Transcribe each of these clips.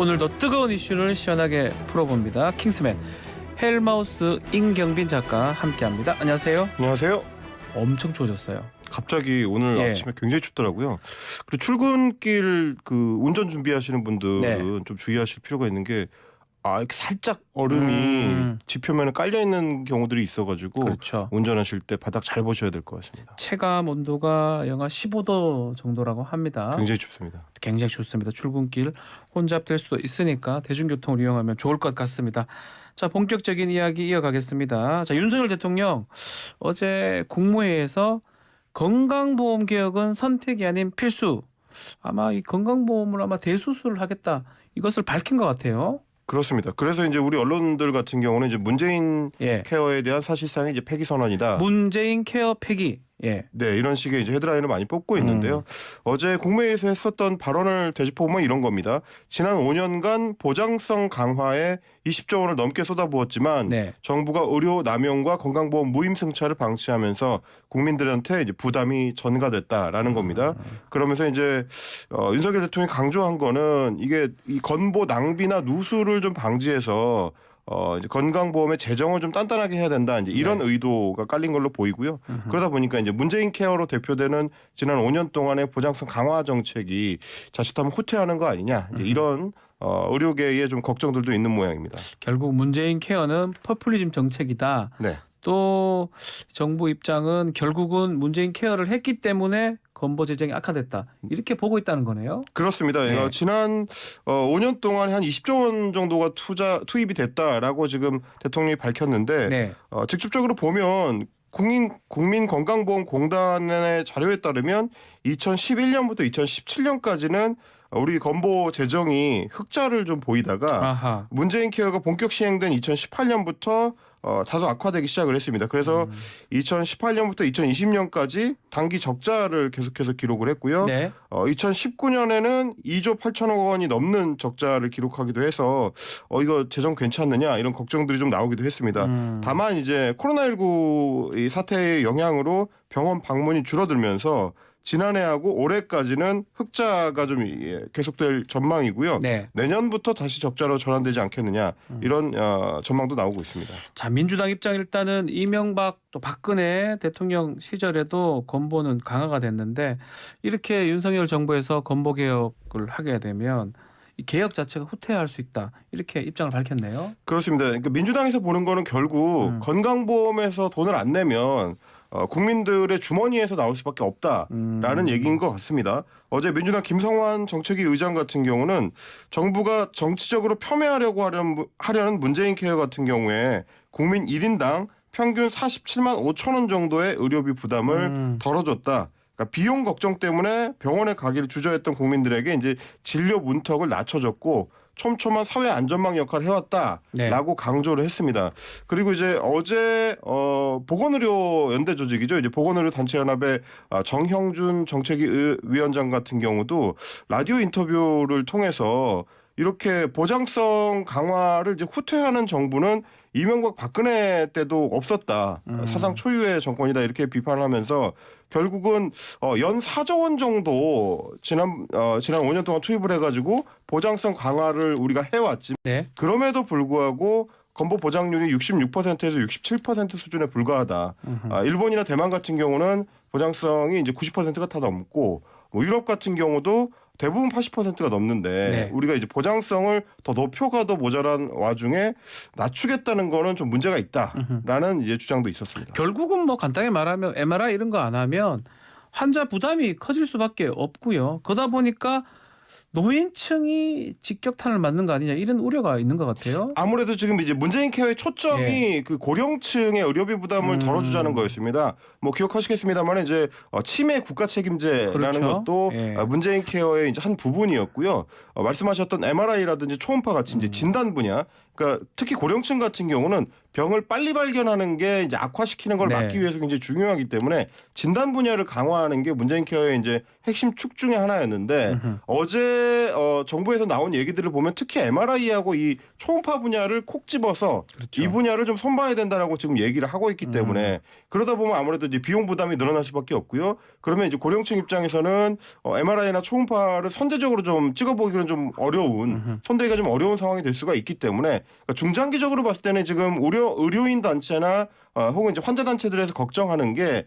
오늘도 뜨거운 이슈를 시원하게 풀어봅니다. 킹스맨 헬마우스 임경빈 작가 함께합니다. 안녕하세요. 안녕하세요. 엄청 추워졌어요. 갑자기 오늘 아침에 굉장히 춥더라고요. 그리고 출근길 그 운전 준비하시는 분들은 좀 주의하실 필요가 있는 게 이렇게 살짝 얼음이 지표면에 깔려 있는 경우들이 있어가지고 그렇죠. 운전하실 때 바닥 잘 보셔야 될 것 같습니다. 체감 온도가 영하 15도 정도라고 합니다. 굉장히 춥습니다. 굉장히 춥습니다. 출근길 혼잡될 수도 있으니까 대중교통을 이용하면 좋을 것 같습니다. 자, 본격적인 이야기 이어가겠습니다. 자, 윤석열 대통령 어제 국무회의에서 건강보험 개혁은 선택이 아닌 필수. 아마 이 건강보험을 대수술을 하겠다. 이것을 밝힌 것 같아요. 그렇습니다. 그래서 이제 우리 언론들 같은 경우는 이제 문재인 케어에 대한 사실상의 이제 폐기 선언이다. 문재인 케어 폐기. 네, 이런 식의 이제 헤드라인을 많이 뽑고 있는데요. 어제 국무회의에서 했었던 발언을 되짚어보면 이런 겁니다. 지난 5년간 보장성 강화에 20조 원을 넘게 쏟아부었지만 정부가 의료 남용과 건강보험 무임승차를 방치하면서 국민들한테 이제 부담이 전가됐다라는 겁니다. 그러면서 이제 윤석열 대통령이 강조한 거는 이게 이 건보 낭비나 누수를 좀 방지해서 이제 건강보험의 재정을 좀 단단하게 해야 된다. 이제 이런 의도가 깔린 걸로 보이고요. 그러다 보니까 이제 문재인 케어로 대표되는 지난 5년 동안의 보장성 강화 정책이 자칫하면 후퇴하는 거 아니냐. 이런 의료계의 좀 걱정들도 있는 모양입니다. 결국 문재인 케어는 퍼퓰리즘 정책이다. 또 정부 입장은 결국은 문재인 케어를 했기 때문에 건보 재정이 악화됐다. 이렇게 보고 있다는 거네요. 그렇습니다. 지난 5년 동안 한 20조 원 정도가 투입이 됐다라고 지금 대통령이 밝혔는데 직접적으로 보면 국민건강보험공단의 자료에 따르면 2011년부터 2017년까지는 우리 건보 재정이 흑자를 좀 보이다가 문재인 케어가 본격 시행된 2018년부터 다소 악화되기 시작을 했습니다. 그래서 2018년부터 2020년까지 단기 적자를 계속해서 기록을 했고요. 2019년에는 2조 8천억 원이 넘는 적자를 기록하기도 해서 이거 재정 괜찮느냐 이런 걱정들이 좀 나오기도 했습니다. 다만 이제 코로나19 이 사태의 영향으로 병원 방문이 줄어들면서 지난해하고 올해까지는 흑자가 좀 계속될 전망이고요. 내년부터 다시 적자로 전환되지 않겠느냐 이런 전망도 나오고 있습니다. 자, 민주당 입장 일단은 이명박 또 박근혜 대통령 시절에도 건보는 강화가 됐는데 이렇게 윤석열 정부에서 건보 개혁을 하게 되면 이 개혁 자체가 후퇴할 수 있다. 이렇게 입장을 밝혔네요. 그렇습니다. 그러니까 민주당에서 보는 거는 결국 건강보험에서 돈을 안 내면 국민들의 주머니에서 나올 수밖에 없다라는 얘기인 것 같습니다. 어제 민주당 김성환 정책위 의장 같은 경우는 정부가 정치적으로 폄훼하려고 하려는 문재인 케어 같은 경우에 국민 1인당 평균 47만 5천 원 정도의 의료비 부담을 덜어줬다. 그러니까 비용 걱정 때문에 병원에 가기를 주저했던 국민들에게 이제 진료 문턱을 낮춰줬고 촘촘한 사회 안전망 역할을 해왔다라고 강조를 했습니다. 그리고 이제 어제 보건의료 연대 조직이죠. 이제 보건의료 단체연합의 정형준 정책위 위원장 같은 경우도 라디오 인터뷰를 통해서 이렇게 보장성 강화를 이제 후퇴하는 정부는 이명박 박근혜 때도 없었다. 사상 초유의 정권이다. 이렇게 비판을 하면서 결국은 연 4조 원 정도 지난 5년 동안 투입을 해가지고 보장성 강화를 우리가 해왔지. 그럼에도 불구하고 건보 보장률이 66%에서 67% 수준에 불과하다. 일본이나 대만 같은 경우는 보장성이 이제 90%가 다 넘고 유럽 같은 경우도 대부분 80%가 넘는데 우리가 이제 보장성을 더 높여가도 모자란 와중에 낮추겠다는 거는 좀 문제가 있다라는 이제 주장도 있었습니다. 결국은 간단히 말하면 MRI 이런 거 안 하면 환자 부담이 커질 수밖에 없고요. 그러다 보니까 노인층이 직격탄을 맞는 거 아니냐 이런 우려가 있는 것 같아요. 아무래도 지금 이제 문재인 케어의 초점이 그 고령층의 의료비 부담을 덜어주자는 거였습니다. 기억하시겠습니다만 이제 치매 국가 책임제라는 것도 문재인 케어의 이제 한 부분이었고요. 말씀하셨던 MRI라든지 초음파 같이 이제 진단 분야 그러니까 특히 고령층 같은 경우는 병을 빨리 발견하는 게 이제 악화시키는 걸 네. 막기 위해서 굉장히 중요하기 때문에 진단 분야를 강화하는 게 문재인 케어의 이제 핵심 축 중에 하나였는데 어제 정부에서 나온 얘기들을 보면 특히 MRI하고 이 초음파 분야를 콕 집어서 그렇죠. 이 분야를 좀 손봐야 된다라고 지금 얘기를 하고 있기 때문에 그러다 보면 아무래도 이제 비용 부담이 늘어날 수밖에 없고요. 그러면 이제 고령층 입장에서는 MRI나 초음파를 선제적으로 좀 찍어보기는 좀 어려운 선대기가 좀 어려운 상황이 될 수가 있기 때문에 그러니까 중장기적으로 봤을 때는 지금 의료인 단체나 혹은 이제 환자 단체들에서 걱정하는 게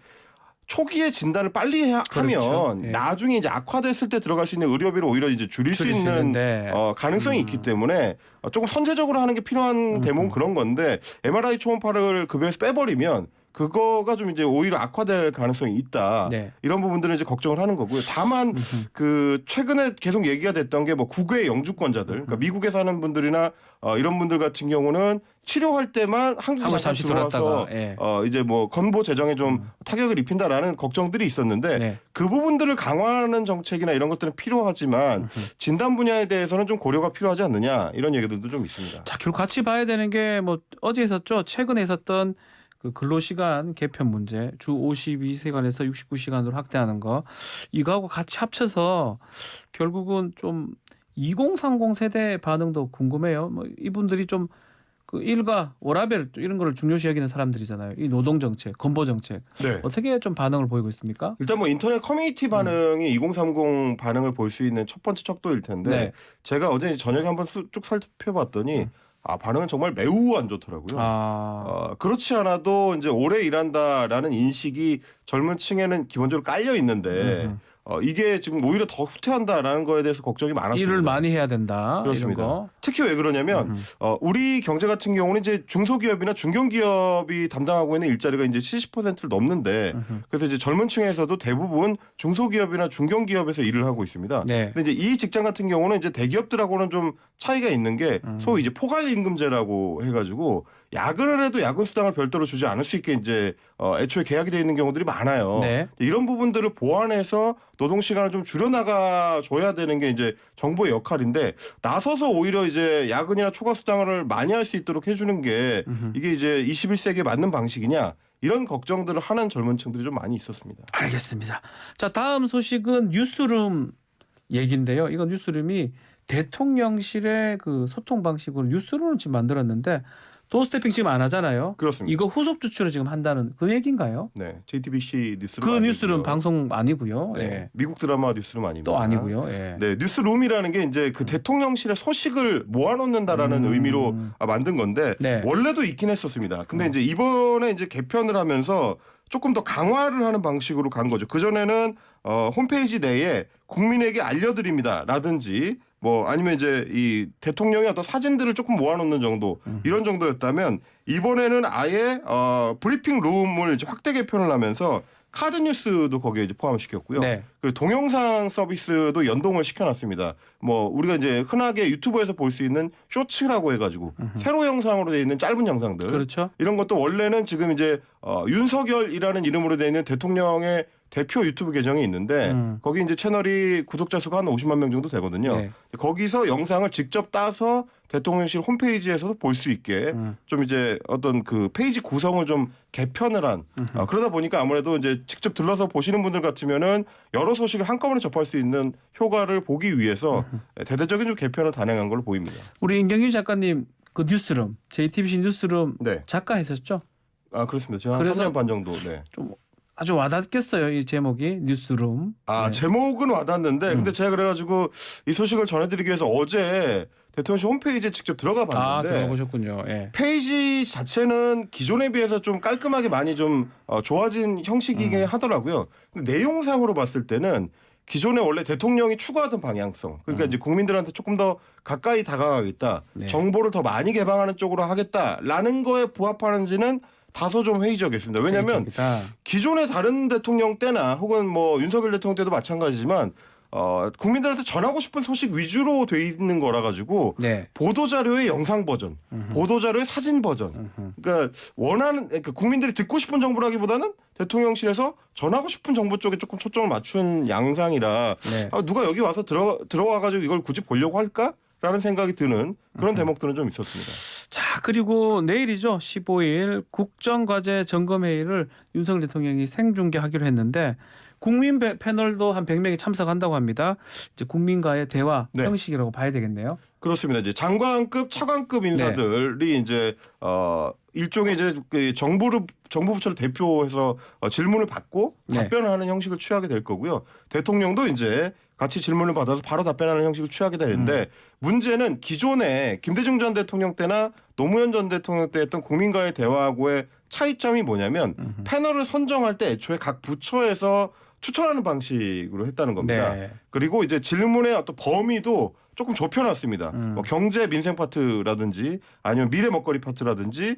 초기에 진단을 빨리 그렇죠. 하면 예. 나중에 이제 악화됐을 때 들어갈 수 있는 의료비를 오히려 이제 줄일 수 있는 있는데. 가능성이 있기 때문에 조금 선제적으로 하는 게 필요한 대목은 그런 건데 MRI 초음파를 급여에서 빼버리면 그거가 좀 이제 오히려 악화될 가능성이 있다. 네. 이런 부분들은 이제 걱정을 하는 거고요. 다만 그 최근에 계속 얘기가 됐던 게 뭐 국외 영주권자들, 그러니까 미국에 사는 분들이나 이런 분들 같은 경우는 치료할 때만 한국 한국 잠깐 잠시 들어와서 돌았다가, 예. 이제 뭐 건보 재정에 좀 타격을 입힌다라는 걱정들이 있었는데 네. 그 부분들을 강화하는 정책이나 이런 것들은 필요하지만 진단 분야에 대해서는 좀 고려가 필요하지 않느냐 이런 얘기들도 좀 있습니다. 자, 결국 같이 봐야 되는 게 뭐 어제 있었죠. 최근에 있었던 그 근로시간 개편 문제, 주 52시간에서 69시간으로 확대하는 거, 이거하고 같이 합쳐서 결국은 좀 2030 세대 반응도 궁금해요. 뭐 이분들이 좀 그 일과 워라밸 이런 거를 중요시 여기는 사람들이잖아요. 이 노동 정책, 건보 정책 네. 어떻게 좀 반응을 보이고 있습니까? 일단 뭐 인터넷 커뮤니티 반응이 2030 반응을 볼 수 있는 첫 번째 척도일 텐데 네. 제가 어제 저녁에 한번 쭉 살펴봤더니 반응은 정말 매우 안 좋더라고요. 그렇지 않아도 이제 오래 일한다라는 인식이 젊은 층에는 기본적으로 깔려 있는데 이게 지금 오히려 더 후퇴한다라는 거에 대해서 걱정이 많았습니다. 일을 많이 해야 된다. 그렇습니다. 이런 거. 특히 왜 그러냐면 우리 경제 같은 경우는 이제 중소기업이나 중견기업이 담당하고 있는 일자리가 이제 70%를 넘는데 그래서 이제 젊은 층에서도 대부분 중소기업이나 중견기업에서 일을 하고 있습니다. 네. 근데 이제 이 직장 같은 경우는 이제 대기업들하고는 좀 차이가 있는 게 소위 이제 포괄임금제라고 해가지고 야근을 해도 야근 수당을 별도로 주지 않을 수 있게 이제 애초에 계약이 되어 있는 경우들이 많아요. 네. 이런 부분들을 보완해서 노동 시간을 좀 줄여나가 줘야 되는 게 이제 정부의 역할인데 나서서 오히려 이제 야근이나 초과 수당을 많이 할 수 있도록 해주는 게 이게 이제 21세기에 맞는 방식이냐 이런 걱정들을 하는 젊은 층들이 좀 많이 있었습니다. 알겠습니다. 자, 다음 소식은 뉴스룸 얘기인데요. 이건 뉴스룸이 대통령실의 그 소통 방식으로 뉴스룸을 지금 만들었는데 도스태핑 지금 안 하잖아요. 그렇습니다. 이거 후속 조치를 지금 한다는 그 얘기인가요? 네, JTBC 뉴스룸 그 아니고요. 뉴스룸 방송 아니고요. 네, 예. 미국 드라마 뉴스룸 아닙니다. 또 아니고요. 예. 네, 뉴스룸이라는 게 이제 그 대통령실의 소식을 모아놓는다라는 의미로 만든 건데 네. 원래도 있긴 했었습니다. 근데 이제 이번에 이제 개편을 하면서 조금 더 강화를 하는 방식으로 간 거죠. 그 전에는 홈페이지 내에 국민에게 알려드립니다라든지 뭐 아니면 이제 이 대통령의 어떤 사진들을 조금 모아놓는 정도 이런 정도였다면 이번에는 아예 브리핑 룸을 이제 확대 개편을 하면서 카드 뉴스도 거기에 이제 포함시켰고요. 네. 그리고 동영상 서비스도 연동을 시켜놨습니다. 뭐 우리가 이제 흔하게 유튜브에서 볼 수 있는 쇼츠라고 해가지고 세로 영상으로 되어 있는 짧은 영상들 그렇죠. 이런 것도 원래는 지금 이제 윤석열이라는 이름으로 되어 있는 대통령의 대표 유튜브 계정이 있는데 거기 이제 채널이 구독자 수가 한 50만 명 정도 되거든요. 네. 거기서 영상을 직접 따서 대통령실 홈페이지에서도 볼 수 있게 좀 이제 어떤 그 페이지 구성을 좀 개편을 한 그러다 보니까 아무래도 이제 직접 들러서 보시는 분들 같으면은 여러 소식을 한꺼번에 접할 수 있는 효과를 보기 위해서 대대적인 좀 개편을 단행한 걸로 보입니다. 우리 임경규 작가님 그 뉴스룸 JTBC 뉴스룸 네. 작가 했었죠? 아 그렇습니다. 제가 한 그래서 3년 반 정도. 네. 좀 아주 와닿겠어요. 이 제목이 뉴스룸. 아 네. 제목은 와닿는데 근데 제가 그래가지고 이 소식을 전해드리기 위해서 어제 대통령실 홈페이지에 직접 들어가 봤는데 들어보셨군요. 예. 페이지 자체는 기존에 비해서 좀 깔끔하게 많이 좀 좋아진 형식이긴 하더라고요. 근데 내용상으로 봤을 때는 기존에 원래 대통령이 추구하던 방향성 그러니까 이제 국민들한테 조금 더 가까이 다가가겠다 네. 정보를 더 많이 개방하는 쪽으로 하겠다라는 거에 부합하는지는 다소 좀 회의적이었습니다. 왜냐하면 회의적이다. 기존의 다른 대통령 때나 혹은 뭐 윤석열 대통령 때도 마찬가지지만 국민들한테 전하고 싶은 소식 위주로 돼 있는 거라 가지고 네. 보도 자료의 영상 버전, 보도 자료의 사진 버전. 그러니까 그러니까 국민들이 듣고 싶은 정보라기보다는 대통령실에서 전하고 싶은 정보 쪽에 조금 초점을 맞춘 양상이라 네. 누가 여기 와서 들어와 가지고 이걸 굳이 보려고 할까라는 생각이 드는 그런 대목들은 좀 있었습니다. 자, 그리고 내일이죠. 15일 국정과제 점검회의를 윤석열 대통령이 생중계하기로 했는데 국민 패널도 한 100명이 참석한다고 합니다. 이제 국민과의 대화 네. 형식이라고 봐야 되겠네요. 그렇습니다. 이제 장관급, 차관급 인사들이 이제 일종의 이제 그 정부 부처를 대표해서 질문을 받고 네. 답변을 하는 형식을 취하게 될 거고요. 대통령도 이제 같이 질문을 받아서 바로 답변하는 형식을 취하게 되는데 문제는 기존에 김대중 전 대통령 때나 노무현 전 대통령 때 했던 국민과의 대화하고의 차이점이 뭐냐면 패널을 선정할 때 애초에 각 부처에서 추천하는 방식으로 했다는 겁니다. 네. 그리고 이제 질문의 어떤 범위도 조금 좁혀놨습니다. 뭐 경제 민생 파트라든지 아니면 미래 먹거리 파트라든지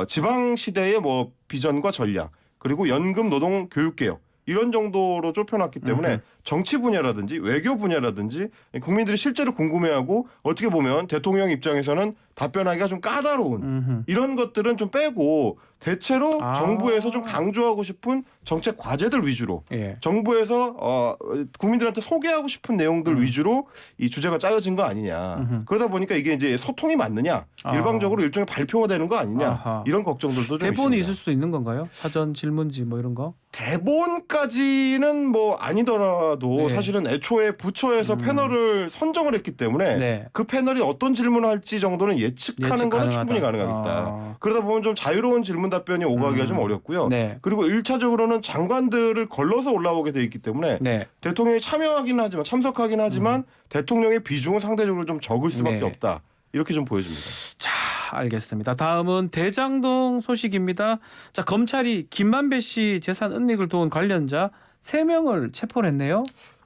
지방 시대의 뭐 비전과 전략 그리고 연금 노동 교육 개혁 이런 정도로 좁혀놨기 때문에 정치 분야라든지 외교 분야라든지 국민들이 실제로 궁금해하고 어떻게 보면 대통령 입장에서는 답변하기가 좀 까다로운 이런 것들은 좀 빼고 대체로 정부에서 좀 강조하고 싶은 정책 과제들 위주로 예. 정부에서 국민들한테 소개하고 싶은 내용들 위주로 이 주제가 짜여진 거 아니냐. 그러다 보니까 이게 이제 소통이 맞느냐. 일방적으로 일종의 발표가 되는 거 아니냐. 아하. 이런 걱정들도 좀 대본이 있습니다. 있을 수도 있는 건가요? 사전 질문지 뭐 이런 거? 대본까지는 뭐 아니더라도 네. 사실은 애초에 부처에서 패널을 선정을 했기 때문에 네. 그 패널이 어떤 질문을 할지 정도는 예측하는 예측 거는 가능하다. 충분히 가능하겠다. 그러다 보면 좀 자유로운 질문 답변이 오가기가 좀 어렵고요. 네. 그리고 1차적으로는 장관들을 걸러서 올라오게 돼 있기 때문에 네. 대통령이 참여하긴 하지만 참석하긴 하지만 대통령의 비중은 상대적으로 좀 적을 수밖에 네. 없다. 이렇게 좀 보여집니다. 자, 알겠습니다. 다음은 대장동 소식입니다. 자, 검찰이 김만배 씨 재산 은닉을 도운 관련자 3명을 체포를 했네요.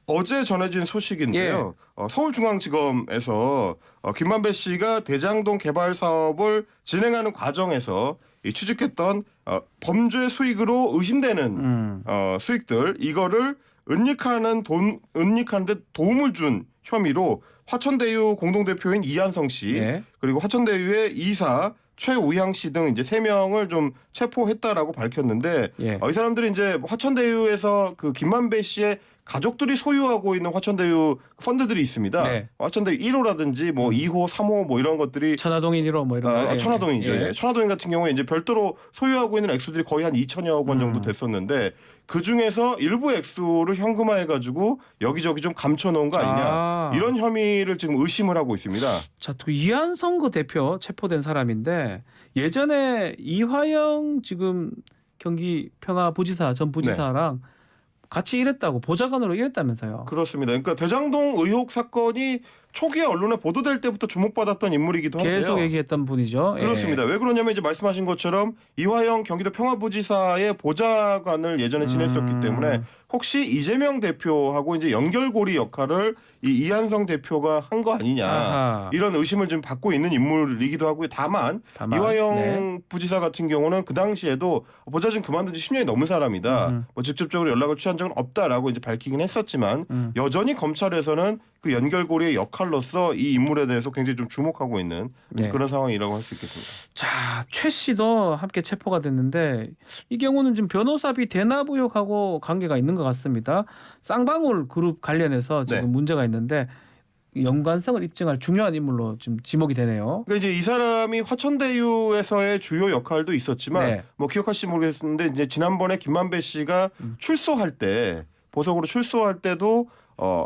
어제 전해진 소식인데요. 서울중앙지검에서 김만배 씨가 대장동 개발 사업을 진행하는 과정에서 이 취득했던 범죄 수익으로 의심되는 수익들 이거를 은닉하는데 도움을 준 혐의로 화천대유 공동대표인 이한성 씨 네. 그리고 화천대유의 이사 최우향 씨 등 이제 3명을 좀 체포했다라고 밝혔는데 예. 이 사람들이 이제 화천대유에서 그 김만배 씨의 가족들이 소유하고 있는 화천대유 펀드들이 있습니다. 네. 화천대유 1호라든지 뭐 2호, 3호 뭐 이런 것들이 천화동인 1호 뭐 이런 거. 천화동이죠. 예. 예. 천화동인 같은 경우에 이제 별도로 소유하고 있는 액수들이 거의 한 2천여억 원 정도 됐었는데 그 중에서 일부 액수를 현금화해가지고 여기저기 좀 감춰놓은 거 아니냐 이런 혐의를 지금 의심을 하고 있습니다. 자, 또 이한성 그 대표 체포된 사람인데 예전에 이화영 지금 경기 평화부지사 전 부지사랑 같이 일했다고 보좌관으로 일했다면서요. 그렇습니다. 그러니까 대장동 의혹 사건이 초기에 언론에 보도될 때부터 주목받았던 인물이기도 한데요. 계속 얘기했던 분이죠. 예. 그렇습니다. 왜 그러냐면 이제 말씀하신 것처럼 이화영 경기도 평화부지사의 보좌관을 예전에 지냈었기 때문에 혹시 이재명 대표하고 이제 연결고리 역할을 이 이한성 대표가 한 거 아니냐 아하. 이런 의심을 좀 받고 있는 인물이기도 하고요. 다만 이화영 네. 부지사 같은 경우는 그 당시에도 보좌 좀 그만둔 지 10년이 넘은 사람이다. 뭐 직접적으로 연락을 취한 적은 없다라고 이제 밝히긴 했었지만 여전히 검찰에서는 그 연결고리의 역할로서 이 인물에 대해서 굉장히 좀 주목하고 있는 네. 그런 상황이라고 할 수 있겠습니다. 자, 최 씨도 함께 체포가 됐는데 이 경우는 지금 변호사비 대납 의혹하고 관계가 있는 것 같습니다. 쌍방울 그룹 관련해서 지금 네. 문제가 있는데 연관성을 입증할 중요한 인물로 지금 지목이 되네요. 그러니까 이제 이 사람이 화천대유에서의 주요 역할도 있었지만 네. 뭐 기억하실지 모르겠는데 이제 지난번에 김만배 씨가 출소할 때 보석으로 출소할 때도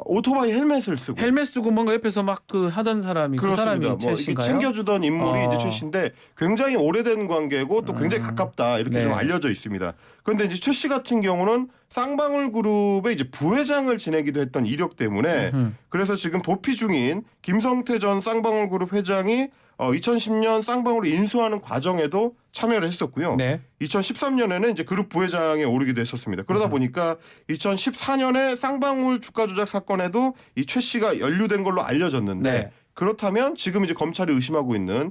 오토바이 헬멧을 쓰고 헬멧 쓰고 뭔가 옆에서 막 그 하던 사람이 그 그렇습니다. 사람이 뭐 최 이렇게 씨인가요? 챙겨주던 인물이 이제 최 씨인데 굉장히 오래된 관계고 또 굉장히 가깝다 이렇게 네. 좀 알려져 있습니다. 그런데 이제 최 씨 같은 경우는 쌍방울 그룹의 이제 부회장을 지내기도 했던 이력 때문에 그래서 지금 도피 중인 김성태 전 쌍방울 그룹 회장이 2010년 쌍방울을 인수하는 과정에도 참여를 했었고요. 네. 2013년에는 이제 그룹 부회장에 오르기도 했었습니다. 그러다 보니까 2014년에 쌍방울 주가 조작 사건에도 이 최 씨가 연루된 걸로 알려졌는데 네. 그렇다면 지금 이제 검찰이 의심하고 있는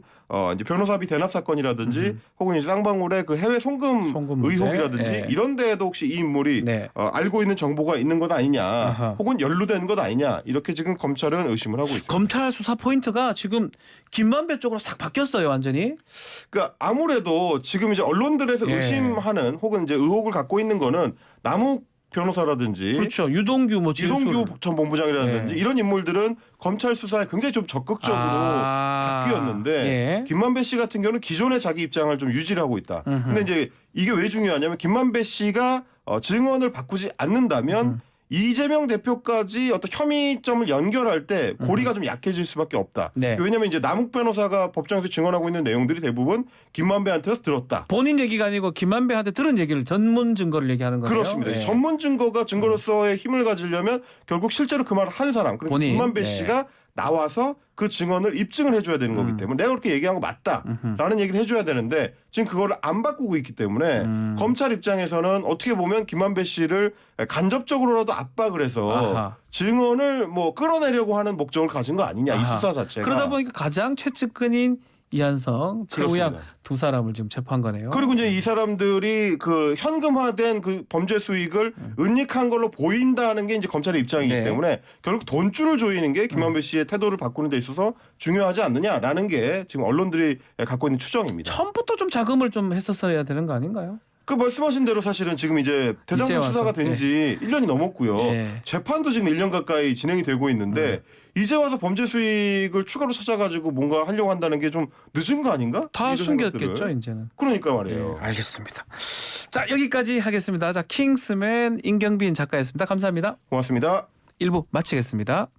이제 변호사비 대납 사건이라든지 혹은 이제 쌍방울의 그 해외 송금 문제? 의혹이라든지 네. 이런 데에도 혹시 이 인물이 네. 알고 있는 정보가 있는 것 아니냐 아하. 혹은 연루된 것 아니냐 이렇게 지금 검찰은 의심을 하고 있습니다. 검찰 수사 포인트가 지금 김만배 쪽으로 싹 바뀌었어요, 완전히. 그러니까 아무래도 지금 이제 언론들에서 예. 의심하는 혹은 이제 의혹을 갖고 있는 거는 변호사라든지 그렇죠. 유동규 뭐 이동규 전 본부장이라든지 예. 이런 인물들은 검찰 수사에 굉장히 좀 적극적으로 바뀌었는데 예. 김만배 씨 같은 경우는 기존의 자기 입장을 좀 유지를 하고 있다. 근데 이제 이게 왜 중요하냐면 김만배 씨가 증언을 바꾸지 않는다면 이재명 대표까지 어떤 혐의점을 연결할 때 고리가 좀 약해질 수밖에 없다. 네. 왜냐하면 이제 남욱 변호사가 법정에서 증언하고 있는 내용들이 대부분 김만배한테서 들었다. 본인 얘기가 아니고 김만배한테 들은 얘기를 전문 증거를 얘기하는 거예요. 그렇습니다. 예. 전문 증거가 증거로서의 힘을 가지려면 결국 실제로 그 말을 한 사람, 그러니까 본인. 김만배 네. 씨가 나와서 그 증언을 입증을 해줘야 되는 거기 때문에 내가 그렇게 얘기한 거 맞다라는 얘기를 해줘야 되는데 지금 그거를 안 바꾸고 있기 때문에 검찰 입장에서는 어떻게 보면 김만배 씨를 간접적으로라도 압박을 해서 아하. 증언을 뭐 끌어내려고 하는 목적을 가진 거 아니냐 이 아하. 수사 자체가. 그러다 보니까 가장 최측근인 이한성, 최우양 그렇습니다. 두 사람을 지금 체포한 거네요. 그리고 이제 이 사람들이 그 현금화된 그 범죄 수익을 은닉한 걸로 보인다는 게 이제 검찰의 입장이기 네. 때문에 결국 돈줄을 조이는 게 김만배 씨의 태도를 바꾸는 데 있어서 중요하지 않느냐라는 게 지금 언론들이 갖고 있는 추정입니다. 처음부터 좀 자금을 좀 했었어야 되는 거 아닌가요? 그 말씀하신 대로 사실은 지금 이제 이제 대장동 와서, 수사가 된 지 1년이 넘었고요. 예. 재판도 지금 1년 가까이 진행이 되고 있는데 이제 와서 범죄 수익을 추가로 찾아가지고 뭔가 하려고 한다는 게 좀 늦은 거 아닌가? 다 이런 숨겼겠죠, 생각들을. 이제는. 그러니까 말이에요. 네, 알겠습니다. 자, 여기까지 하겠습니다. 자, 킹스맨 임경빈 작가였습니다. 감사합니다. 고맙습니다. 1부 마치겠습니다.